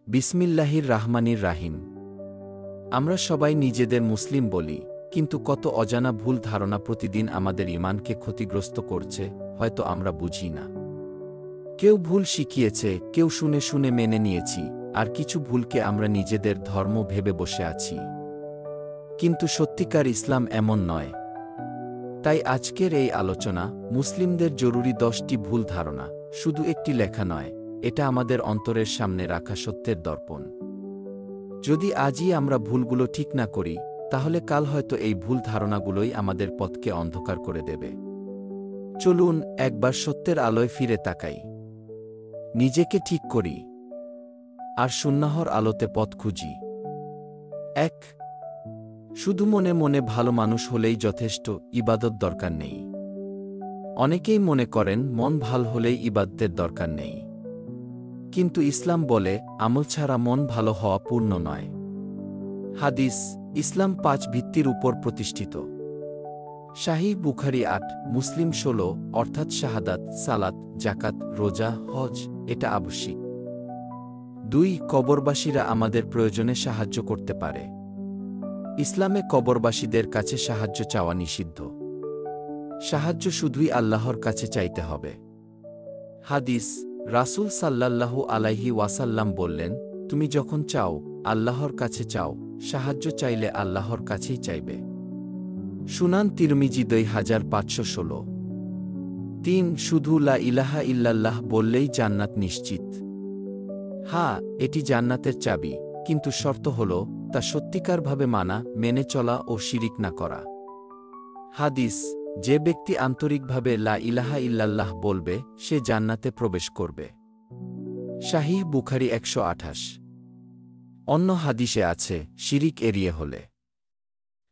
বিসমিল্লাহির রাহমানির রাহিম। আমরা সবাই নিজেদের মুসলিম বলি, কিন্তু কত অজানা ভুল ধারণা প্রতিদিন আমাদের ঈমানকে ক্ষতিগ্রস্ত করছে, হয়তো আমরা বুঝি না। কেউ ভুল শিখিয়েছে, কেউ শুনে শুনে মেনে নিয়েছি, আর কিছু ভুলকে আমরা নিজেদের ধর্ম ভেবে বসে আছি। কিন্তু সত্যিকার ইসলাম এমন নয়। তাই আজকের এই আলোচনা মুসলিমদের জরুরি 10টি ভুল ধারণা, শুধু একটি লেখা নয়, এটা আমাদের অন্তরের সামনে রাখা সত্যের দর্পণ। যদি আজই আমরা ভুলগুলো ঠিক না করি, তাহলে কাল হয়তো এই ভুল ধারণাগুলোই আমাদের পথকে অন্ধকার করে দেবে। চলুন একবার সত্যের আলোয় ফিরে তাকাই, নিজেকে ঠিক করি, আর সুন্নাহর আলোতে পথ খুঁজি। 1. শুধু মনে মনে ভালো মানুষ হলেই যথেষ্ট, ইবাদত দরকার নেই। অনেকেই মনে করেন মন ভাল হলেই ইবাদতের দরকার নেই। কিন্তু ইসলাম বলে, আমল ছাড়া মন ভালো হওয়া পূর্ণ নয়। হাদিস: ইসলাম 5 ভিত্তির উপর প্রতিষ্ঠিত। শাহীহ বুখারী 8, মুসলিম 16, অর্থাৎ শাহাদাত, সালাত, জাকাত, রোজা, হজ এটা আবশ্যিক। 2. কবরবাসীরা আমাদের প্রয়োজনে সাহায্য করতে পারে। ইসলামে কবরবাসীদের কাছে সাহায্য চাওয়া নিষিদ্ধ। সাহায্য শুধুই আল্লাহর কাছে চাইতে হবে। হাদিস: রাসূল সাল্লাল্লাহু আলাইহি ওয়াসাল্লাম বললেন, তুমি যখন চাও, আল্লাহর কাছে চাও, সাহায্য চাইলে আল্লাহর কাছেই চাইবে। সুনান তিরমিজি 2516। 3. শুধু লা ইলাহা ইল্লাল্লাহ বললেই জান্নাত নিশ্চিত। হ্যাঁ, এটি জান্নাতের চাবি, কিন্তু শর্ত হল তা সত্যিকারভাবে মানা, মেনে চলা ও শিরিক না করা। হাদিস: যে ব্যক্তি আন্তরিকভাবে লা ইলাহা ইল্লাল্লাহ বলবে, সে জান্নাতে প্রবেশ করবে। শাহীহ বুখারী 128। অন্য হাদিসে আছে, শিরিক এড়িয়ে হলে।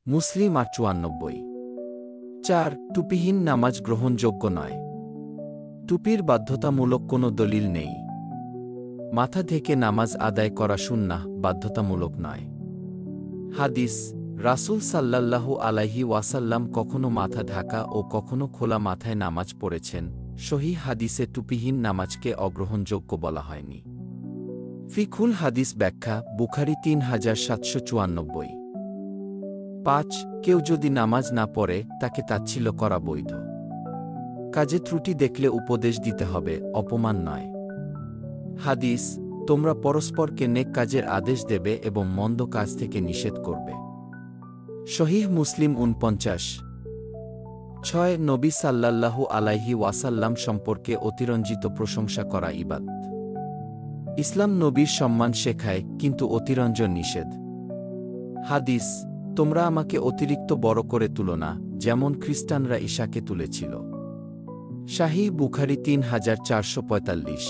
মুসলিম 894। 4. টুপিহীন নামাজ গ্রহণযোগ্য নয়। টুপির বাধ্যতামূলক কোনো দলিল নেই। মাথা ঢেকে নামাজ আদায় করা সুন্নাহ, বাধ্যতামূলক নয়। হাদিস: রাসূল সাল্লাল্লাহু আলাইহি ওয়াসাল্লাম কখনো মাথা ঢাকা ও কখনো খোলা মাথায় নামাজ পড়েছেন। সহিহ হাদিসে টুপিহীন নামাজকে অগ্রহণযোগ্য বলা হয়নি। ফিকহুল হাদিস ব্যাখ্যা, বুখারী 3794। 5. কেউ যদি নামাজ না পড়ে, তাকে তাচ্ছিল্য করা বৈধ। কাজে ত্রুটি দেখলে উপদেশ দিতে হবে, অপমান নয়। হাদিস: তোমরা পরস্পরকে নেক কাজের আদেশ দেবে এবং মন্দ কাজ থেকে নিষেধ করবে। সহিহ মুসলিম 49। 6. নবী সাল্লাল্লাহু আলাইহি ওয়াসাল্লাম সম্পর্কে অতিরঞ্জিত প্রশংসা করা ইবাদত। ইসলাম নবীর সম্মান শেখায়, কিন্তু অতিরঞ্জন নিষেধ। হাদিস: তোমরা আমাকে অতিরিক্ত বড় করে তুলো না, যেমন খ্রিস্টানরা ঈসাকে তুলেছিল। শাহীহ বুখারী 3445।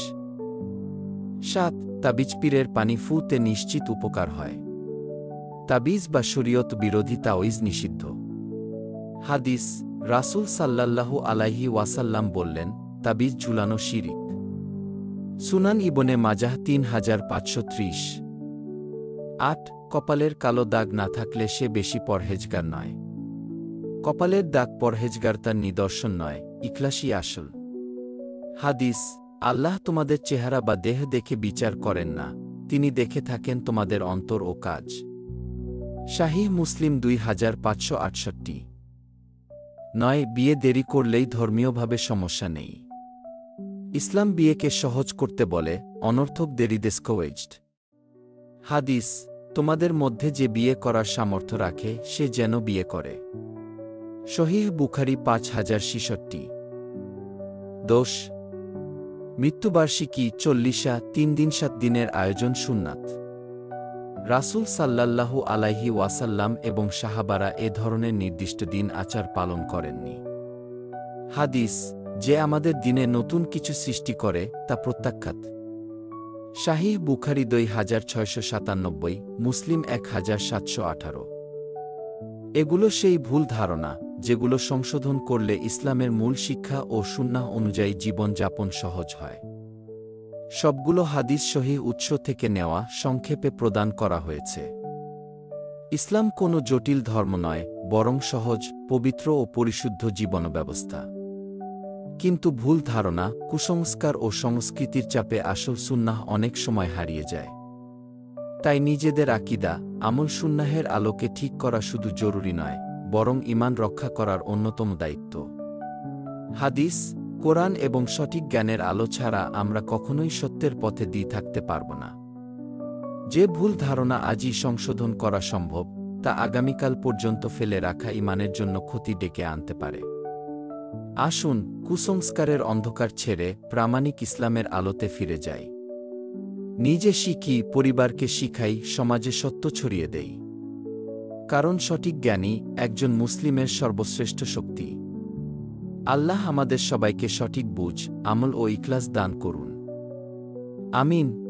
7. তাবিজ পীরের পানি ফুতে নিশ্চিত উপকার হয়। তাবিজ বা শরীয়ত বিরোধী তাওয়িজ নিষিদ্ধ। হাদিস: রাসূল সাল্লাল্লাহু আলাইহি ওয়াসাল্লাম বললেন, তাবিজ ঝুলানো শিরিক। সুনান ইবনে মাজাহ 3530। 8. কপালের কালো দাগ না থাকলে সে বেশি পরহেজগার নয়। কপালের দাগ পরহেজগারতার নিদর্শন নয়, ইখলাসই আসল। হাদিস: আল্লাহ তোমাদের চেহারা বা দেহ দেখে বিচার করেন না, তিনি দেখে থাকেন তোমাদের অন্তর ও কাজ। শাহীহ মুসলিম 2568। 9. বিয়ে দেরি করলেই ধর্মীয়ভাবে সমস্যা নেই। ইসলাম বিয়েকে সহজ করতে বলে, অনর্থক দেরি ডিসকারেজড। হাদিস: তোমাদের মধ্যে যে বিয়ে করার সামর্থ্য রাখে, সে যেন বিয়ে করে। সহিহ বুখারী 5066। দোষ: মৃত্যুবার্ষিকী, 40, 3 দিন 7 দিনের আয়োজন সুন্নাত। রাসূল সাল্লাল্লাহু আলাইহি ওয়াসাল্লাম এবং সাহাবারা এ ধরনের নির্দিষ্ট দিন আচার পালন করেননি। হাদিস: যে আমাদের দিনে নতুন কিছু সৃষ্টি করে, তা প্রত্যাখ্যাত। শাহীহ বুখারী 2697, মুসলিম 1718। এগুলো সেই ভুল ধারণা, যেগুলো সংশোধন করলে ইসলামের মূল শিক্ষা ও সুন্নাহ অনুযায়ী জীবন যাপন সহজ হয়। সবগুলো হাদিস সহিহ উৎস থেকে নেওয়া, সংক্ষেপে প্রদান করা হয়েছে। ইসলাম কোনো জটিল ধর্ম নয়, বরং সহজ, পবিত্র ও পরিশুদ্ধ জীবন ব্যবস্থা। কিন্তু ভুল ধারণা, কুসংস্কার ও সংস্কৃতির চাপে আসল সুন্নাহ অনেক সময় হারিয়ে যায়। তাই নিজেদের আকীদা, আমল সুন্নাহের আলোকে ঠিক করা শুধু জরুরি নয়, বরং ঈমান রক্ষা করার অন্যতম দায়িত্ব। হাদিস, কোরআন এবং সঠিক জ্ঞানের আলো ছাড়া আমরা কখনোই সত্যের পথে দিয়ে থাকতে পারব না। যে ভুল ধারণা আজই সংশোধন করা সম্ভব, তা আগামীকাল পর্যন্ত ফেলে রাখা ঈমানের জন্য ক্ষতি ডেকে আনতে পারে। আসুন, কুসংস্কারের অন্ধকার ছেড়ে প্রামাণিক ইসলামের আলোতে ফিরে যাই। নিজে শিখি, পরিবারকে শিখাই, সমাজে সত্য ছড়িয়ে দেই। কারণ সঠিক জ্ঞানই একজন মুসলিমের সর্বশ্রেষ্ঠ শক্তি। আল্লাহ আমাদের সবাইকে সঠিক বুঝ, আমল ও ইখলাস দান করুন। আমিন।